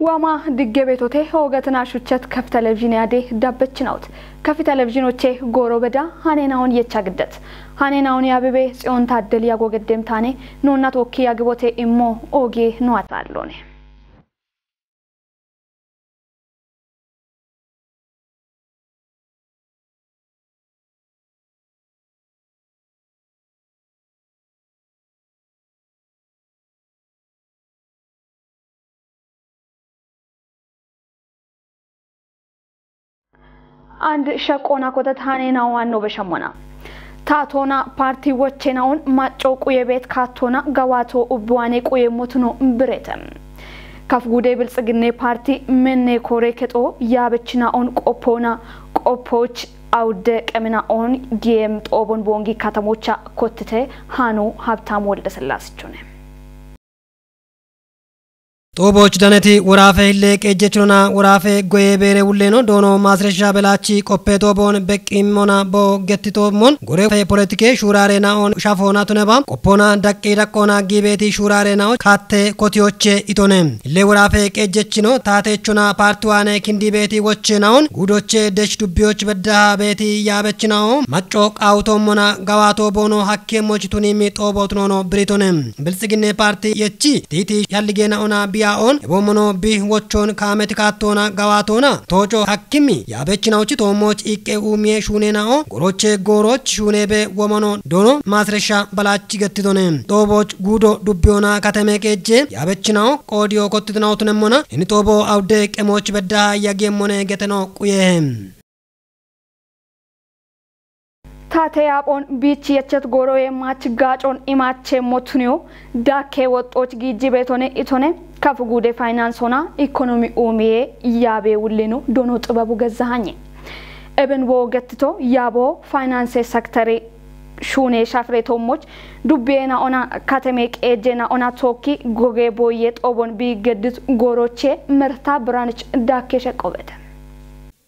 وما دقبتوته هوغتنا شوچت كف تلفزيون يادي دابچناوت كف تلفزيونوچه غورو بدا هانيناون يچاگدت هانيناون ياببه صيون تادل ياگوگدم تاني نونا توكي ياگبوته امو اوگي نواتالونه عند شقونا كوتت هانينا وانو بشمونا تاتونا بارتي وچناون ماچو قوي بيت كاتونا غواتو وبواني قوي موتنو بريتم كاف غودي بلصغني بارتي مني كوريكتو يابچناون قوپونا قوپوچ አውደ ቀመናውን ዲኤም ጦቦን ቦንጊ ከተሞቻ ኮትተ ሃኑ ሀብታም ወልደ ሰላስቹነ ጦቦች ዳነቲ ወራፈ ለቅ እጀችና ወራፈ ጎዬ ቤሬ ውሌኖ ዶኖ ማስረሻ በላቺ ቆፔቶ ቦን በቂሞና ቦገቲቶ ሞን ጎሬ ፖለቲኬ ሹራሬና ኦን ሻፎና ተነባ ቆፖና ዳቂ ዳቆና ጊቤቲ ሹራሬና ካቴ ኮቲዮቼ ኢቶኔ ለወራፈ ቀጀችኖ ታቴቹና ፓርቲዋኔ ኪንዲ ቤቲ ወቸናውን ጉዶቼ ደሽ ዱቢዮች በዳ ቤቲ ያበችናው ማጮቅ አውቶሞና ጋዋቶ ቦኖ ሐኬሞች ቱኒሚ ጦቦት ኖኖ ብሪቶኔ ብልጽግኔ ፓርቲ የቺ ቲቲ ያልጌና ኦና on ebomono bi wochon kametikatona gawatona tojo hakimi yabechinauchi tomoch ikke umie shunenao goroche goroch shunebe womono dono masresha balachi gettidone toboch gudo dubbiona katemekeje yabechinao qodio kottidnao tunemona ini tobo awde kemoch bedda yagemone geteno quyehem ታቴ አቦን ቢቺ የቸት ጎሮዬ ማች ጋጮን ኢማቼ ሞቱኒዮ ዳኬ ወጦች ጊጂ ቤቶኔ ኢቶኔ ካፍጉዴ ፋይናንስ ሆና ኢኮኖሚ ኡሚዬ ያቤ ውሌኑ ዶኖ ጥበቡ ገዛሃኝ እብን ወገትቶ ያቦ ፋይናንስ ሴክተሪ ሹኔ ሻፍሬቶሞች ዱቤና ኦና ካተሜቅ ኤጀና ኦና ቶኪ ጎጌ ቦዬ ጦቦን ቢገድት ጎሮቼ ምርታ ብራንች ዳኬ ሸቆበተ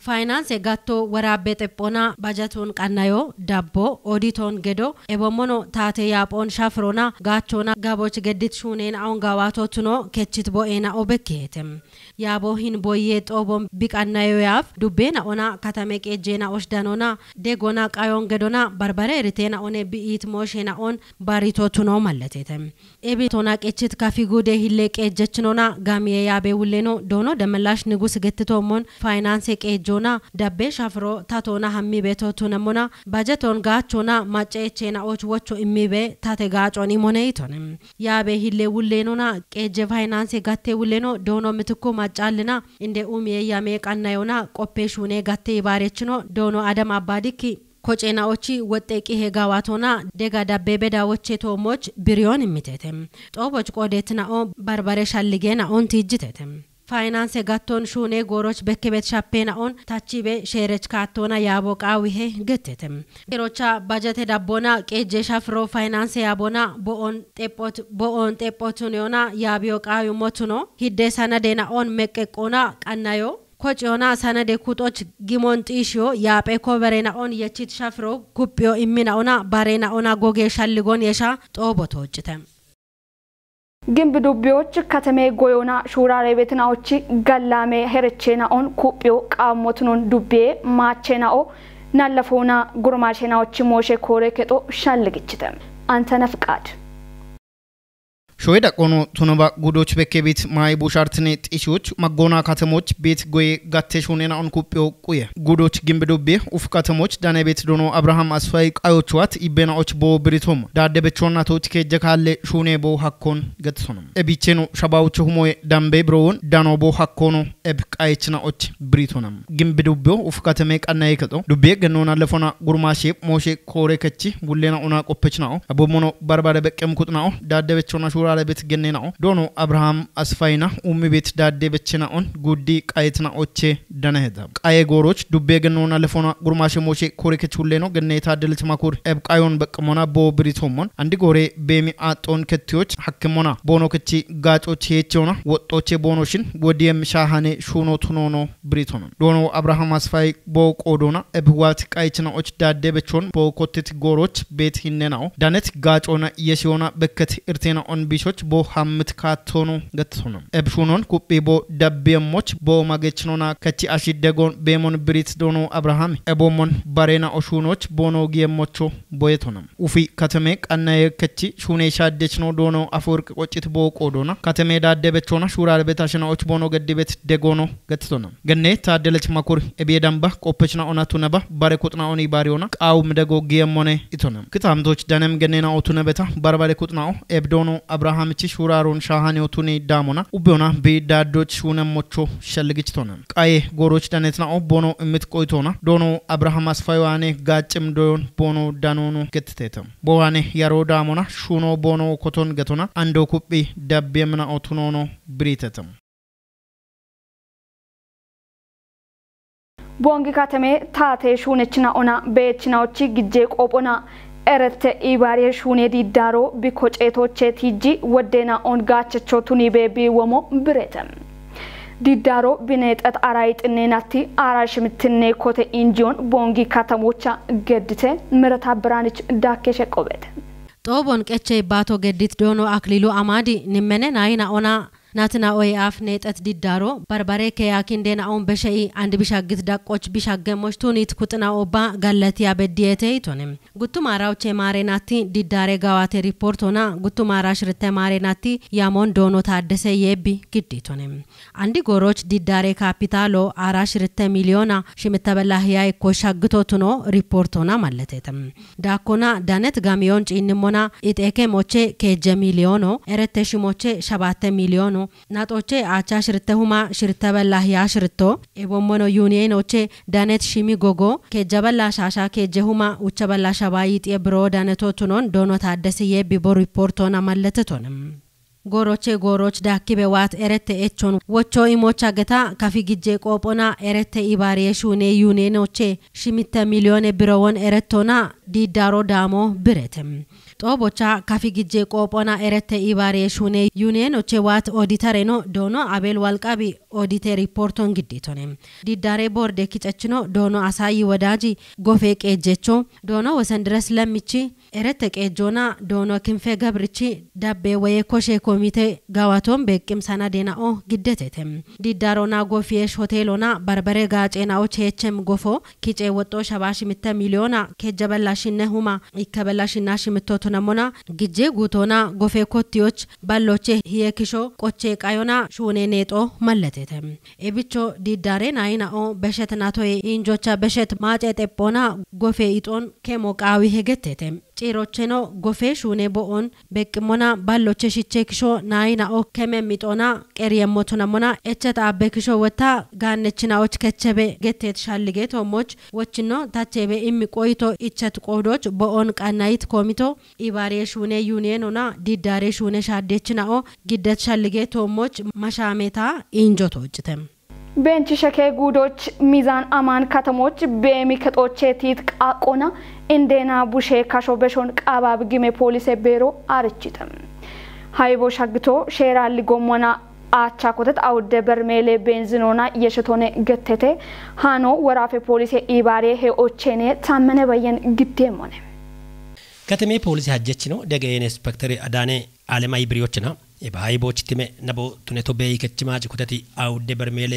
Finance gatto warabe teppona bajaton qannayo dabbo auditon gedo ebomono tate yapon shafrona gachona gaboch gedit shunen aun gawatotuno kechit boena obeketem yabo hin boyet obom biqannayo yaf dubena ona katamek ejena osdanona degona qayon gedona barbare ritena one biit moshena on baritotuno malletetem ebitona kechit kafigude hillek ejechnona gamiye yabe wuleno dono demelash nigus gettomon finance ጆና ዳቤ ሻፍሮ ታቶና ሐሚ ቤቶቱ ነሞና ባጀቶን ጋቾና ማጨቼና ኦች ወቾ ኢሚቤ ታቴ ጋጮኒ ሞኔይቶንም ያቤ ሂሌ ውሌኖና ቄጀ ፋይናንስ ጋቴ ውሌኖ ዶኖ ምትኮ ማጫልና እንደ ኡሚየ ያሜ ቃናዮና ቆፔሹኔ ጋቴ ባሬችኖ ዶኖ አደም አባዲኪ ኮጨናዎቺ ወጤቂ ሄጋዋቶና ደጋ ዳቤ በዳዎቼ ቶሞች ቢሪዮን ኢሚቴተም ጦቦች ቆዴትናኦ ባርባሬ ሻልጌና ኦን ቲጅቴተም ፋይናንስ ጋቶን ሹኔ ጎሮች በከበት ሻፔና ኦን ታቺቤ ሼረች ካቶና ያቦቃዊሄ ገተተም ሮቻ ባጀት ዳቦና ቄጀ ሻፍሮ ፋይናንስ ያቦና ቦኦን ጤፖቱኒዮና ያቢዮቃዊ ሞቱኖ ሂደ ሰነዴና ኦን መቀቆና ቀናዮ ኮጭዮና ሰነዴ ኩጦች ጊሞን ጢሽዮ ያጴ ኮበሬና ኦን የቺት ሻፍሮ ኩጵዮ ኢሚናውና ባሬና ኦና ጎጌ ሻልጎን የሻ ጦቦቶችተም ግን በዱቢዎች ከተሜ ጎዮና ሹራሬ ቤትናዎች ጋላሜ ሄረቼና ኦን ኩጵዮ ቃሞቱን ዱቤ ማቼናኦ ናለፎና ጉርማሼናዎች ሞሼ ኮሬከጦ ሻልግችተም አንተ ነፍቃድ ሾይዳ ቆኖ ቱነባ ጉዶች በከቤት ማይ ቡሻርትኔ ጢሾች ማጎና ከተሞች ቤት ጎይ ጋቴሾኔና ኦን ኩጵዮ ቁየ ጉዶች ግንብዶቤ ኡፍ ከተሞች ዳኔ ቤት ዶኖ አብርሃም አስፋይ ቃዮችዋት ኢቤናዎች ቦ ብሪቶም ዳደበቾና ቶች ከጀካለ ሹኔ ቦ ሐኮን ገትሶንም እቢቼኑ ሻባውቹ ሁሞ ዳምቤ ብሮውን ዳኖ ቦ ሐኮኑ እብ ቃይችናዎች ብሪቶንም ግንብዶቤ ኡፍ ከተሜ ቀናይ ከጦ ዱቤ ገኖና ለፎና ጉርማሼ ሞሼ ኮሬከቺ ውሌና ኦና ቆፐችናው አቦሞኖ ባርባደ በቀም ኩጥናው ዳደበቾና ሹራ ቤት ገነናው ዶኖ አብርሃም አስፋይና ኡሚ ቤት ዳዴ በችናውን ጉዲ ቃይትና ኦቼ ደነሄዳ ቃዬ ጎሮች ዱቤ ገኖና ለፎና ጉርማሽ ሞሼ ኮሪከች ሁሌ ነው ገነታ ደልት ማኩር ኤብቃዮን በቅሞና ቦ ብሪቶሞን አንዲ ጎሬ ቤሚ አጦን ከቲዎች ሐክሞና ቦኖ ከቺ ጋጮች ሄቾና ወጦቼ ቦኖሽን ወዲየም ሻሃኔ ሹኖ ቱኖኖ ብሪቶን ዶኖ አብርሃም አስፋይ ቦቆዶና እብዋት ቃይችናዎች ዳደበቾን ቦኮትት ጎሮች ቤት ሂነናው ዳነት ጋጮና የሲዮና በከት እርቴና ኦን ቢሾች ቦ ሐምት ካቶኑ ገትሶና እብሹኖን ኩጴ ቦ ዳቤሞች ቦ ማገችኖና ከቺ አሽደጎን ቤሞን ብሪት ዶኖ አብርሃም እቦሞን ባሬና ኦሹኖች ቦኖ ጊየሞቾ ቦየቶና ኡፊ ከተሜ ቀናየ ከቺ ሹኔ ሻደችኖ ዶኖ አፈወርቅ ቆጭት ቦቆዶና ከተሜ ዳደበቾና ሹራል ቤታሽናዎች ቦኖ ገድቤት ደጎኖ ገትሶና ገኔ ታደለች ማኩር እቤዳምባ ቆপችና ኦናቱ ነባ ባረኩጥና ኦኒ ባሪዮና ቃው ምደጎ ጊየሞኔ ኢቶና ክታምቶች ዳነም ገኔና ኦቱ ነበታ ባርባረኩጥናው ኤብዶኖ አብርሃም ቺ ሹራሮን ሻሃኔውቱኒ ዳሞና ኡቦና ቤዳዶች ሹነሞቾ ሸልግችቶና ቃዬ ጎሮች ዳነትና ኦቦኖ እምት ቆይቶና ዶኖ አብርሃም አስፋይዋኔ ጋጭም ዶን ቦኖ ዳኖኖ ገትቴተም ቦዋኔ ያሮ ዳሞና ሹኖ ቦኖ ኮቶን ገቶና አንዶ ኩጲ ዳቤምና ኦቱኖኖ ብሪተተም ቦንጊ ካተሜ ታቴ ሹነችና ኦና ቤችናዎቺ ግጄ ቆጶና ኤረተ ኢባሪ ሹኔ ዲዳሮ ቢኮጬቶቼ ቲጂ ወዴና ኦን ጋቸቾቱኒ ቤቢ ወሞ ብሬተም ዲዳሮ ቢኔጠት አራይጥኔናቲ አራሽምትኔ ኮቴ ኢንጂዮን ቦንጊ ካተሞቻ ገድቴ ምረታ ብራንች ዳኬሸ ቆቤት ጦቦን ቀቼ ባቶ ገዲት ዶኖ አክሊሉ አማዲ ንመነ ናይና ኦና ናትና ኦይ አፍ ኔጠት ዲዳሮ በርበሬ ከያኪንዴና ኦን በሸይ አንድ ቢሻግት ዳቆች ቢሻገሞች ቱኒት ኩጥና ኦባ ጋለቲ ያበዲየቴ ይቶንም ጉቱ ማራውቼ ማሬናቲ ዲዳሬ ጋዋቴ ሪፖርቶና ጉቱ ማራሽ ርተ ማሬናቲ ያሞን ዶኖ ታደሰ የቢ ግዲቶንም አንዲ ጎሮች ዲዳሬ ካፒታሎ አራሽ ርተ ሚሊዮና ሽምተበላህ ያይ ኮሻግቶቱኖ ሪፖርቶና ማለቴተም ዳኮና ዳነት ጋሚዮን ጪንሞና ኢጤኬ ሞቼ ከጀ ሚሊዮኖ ኤረተሽ ሞቼ 7 ሚሊዮኖ ናጦቼ አቻ ሽርተሁማ ሽርተበላህ ያሽርቶ ኤቦሞኖ ዩኒየኖቼ ዳነት ሺሚ ጎጎ ከጀበላ ሻሻ ከጀሁማ ውቸበላ ሸባይጥ የብሮ ዳነቶቱኖን ዶኖ ታደሰ የቢቦ ሪፖርቶና ማለተቶንም ጎሮች ዳኪቤ ዋት ኤረተ ኤቾን ወቾ ኢሞቻ ገታ ካፊ ግጄ ቆጶና ኤረተ ኢባሪ ሹኔ ዩኒየኖቼ ሽሚተ ሚሊዮን ብሮውን ኤረቶና ዲዳሮ ዳሞ ብሬተም ጦቦቻ ካፊ ግጄ ቆጶና ኤረተ ኢባሪ ሹኔ ዩኒየኖቼ ዋት ኦዲተሬኖ ዶኖ አቤል ዋልቃቢ ኦዲቴ ሪፖርቶን ግዲቶኔም ዲዳሬ ቦርዴ ኪጨችኖ ዶኖ አሳይ ወዳጂ ጎፌ ቄጀቾ ዶኖ ወሰንድረስ ለሚቺ ኤረተ ቄጆና ዶኖ ክንፌ ገብርቺ ዳቤ ወየ ኮሼ ኮሚቴ ጋዋቶም በቅም ሰናዴናኦ ግደቴተም ዲዳሮና ጎፊየሽ ሆቴሎና በርበሬ ጋጬናኦ ቼቸም ጎፎ ኪጬ ወጦ 7 ሚሊዮና ከጀበላሽነ ሁማ ይከበላሽና ሽምቶቱ ነሞና ግጄ ጉቶና ጎፌ ኮቲዮች ባሎቼ ሂየክሾ ቆቼ ቃዮና ሹኔ ኔጦ ማለቴተም ኤቢቾ ዲዳሬን አይናኦ በሸትናቶይ ኢንጆቻ በሸት ማጬ ጤጶና ጎፌ ኢጦን ከሞቃዊ ሄገቴተም ጪሮቼኖ ጎፌ ሹኔ ቦኦን በቅሞና ባሎቼ ሽቼክሾ ናይናኦ ከመሚጦና ቀሪየሞቱ ነሞና እቸት አበክሾ ወታ ጋነችናዎች ከቸበ ገቴት ሻልጌቶ ሞች ወችኖ ታቸበ ኢሚቆይቶ እቸት ቆዶች ቦኦን ቃናይት ኮሚቶ ኢባሬ ሹኔ ዩኒየኖና ዲዳሬ ሹኔ ሻዴችናኦ ግደት ሻልጌቶ ሞች ማሻሜታ ኢንጆቶችተም ቤንች ሸከ ጉዶች ሚዛን አማን ከተሞች በሚከጦቼ ቲት ቃቆና እንዴና ቡሼ ካሾ በሾን ቃባብ ግሜ ፖሊስ ቤሮ አርችተም ሃይቦ ሻግቶ ሼራ ሊጎሞና አቻ ኮተት አውደ በርሜሌ ቤንዚኖና የሽቶኔ ገተቴ ሃኖ ወራፌ ፖሊስ ኢባሬ ሄኦቼኔ ታመነ በየን ግዴሞኔ ከተሜ ፖሊስ ሀጀች ነው ደገ ኢንስፔክተር አዳኔ አለማይ ብሪዎችና የባይቦች ትሜ ነቦ ቱኔቶ በይ ከችማጭ ኮተቲ አውደ በርሜሌ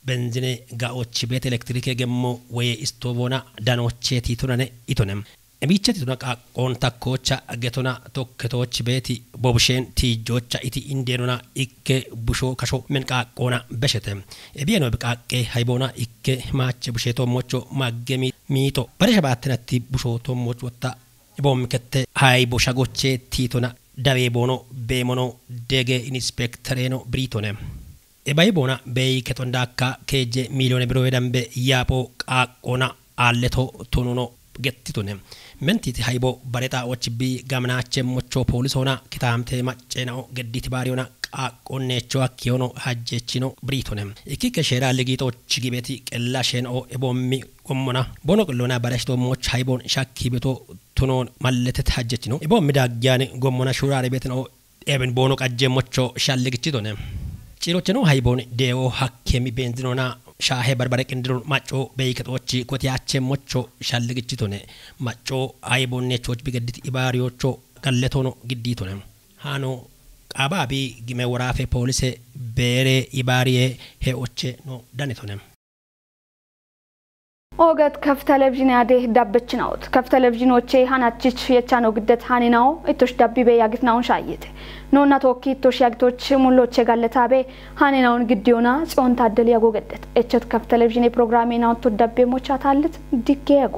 በንዚኔ ጋዎች ቤት ኤሌክትሪክ ገሞ ወይ ስቶቮና ዳኖቼ ቲቱናኔ ኢቶነም እቢቸት ቱናቃ ኮንታኮቻ አገቶና ቶከቶች ቤት ቦብሼን ቲጆቻ ኢቲ ኢንዴኖና ኢከ ቡሾ ካሾ መንቃ ቆና በሸተ እቢየኖ በቃቄ ሃይቦና ኢከ ማች ቡሼቶ ሞቾ ማገሚ ሚቶ በረሸባትነቲ ቡሾ ቶሞች ወጣ ቦም ከተ ሃይቦ ሻጎቼ ቲቱና ዳቤ ቦኖ ቤሞኖ ደገ ኢንስፔክተሬኖ ብሪቶነ ኤባይ ቦና በይ ከቶንዳካ ከጀ ሚሊዮን ብሮ ደምበ ያፖ ቃቆና አለቶ ቶኖኖ ገትቶነ መንቲቲ ሃይቦ ባሬታ ኦችቢ ጋምናቸ ሞቾ ፖሊሶና kitamte macceno gedditi bariona ቃቆኔቾ አኪዮኖ ሀጀቺኖ ብሪቶነ ኢኪ ከሸራ ለጊጦች ግቤቲ ቀላሸን ኦ ኤቦሚ ቆሞና ቦኖ ቅሎና ባረሽቶ ሞች ሃይቦን ሻኪ ቤቶ ቱኖን ማለተት ሀጀቺኖ ኤቦሚ ዳግያን ጎሞና ሹራሪ ቤት ነው ኤብን ቦኖ ቀጀ ሞቾ ሻለግቺቶነ ጭሮች ነው ሃይቦን ዴኦ ሀኬሚ ቤንዚኖና ሻሄ በርበረ ቅንድሮን ማጮ በይከቶች ኮቲያቸ ሞቾ ሻልግጭቶነ ማጮ ሃይቦኔቾች ቢገድት ኢባሪዮቾ ቀለቶኖ ግዲቶነ ሃኖ ቃባቢ ግሜ ወራፌ ፖሊስ ቤሬ ኢባሪዬ ሄኦቼ ነው ዳኔቶነ ኦገት ከፍ ቴሌቪዥን ያዴ ዳብች ነውት ከፍ ቴሌቪዥኖቼ ሃናችች የቻነው ግደት ሃኒናው እቶሽ ዳቢ በያግትናውን ሻይት ኖና ቶኪ እቶሽ ያግቶች ሙሎቼ ጋለታቤ ሃኒናውን ግዲዮና ጽዮን ታደል ያጎገደት እቸት ከፍ ቴሌቪዥን ፕሮግራሜናው ተዳቤ ሞቻታለት ዲጌያጎ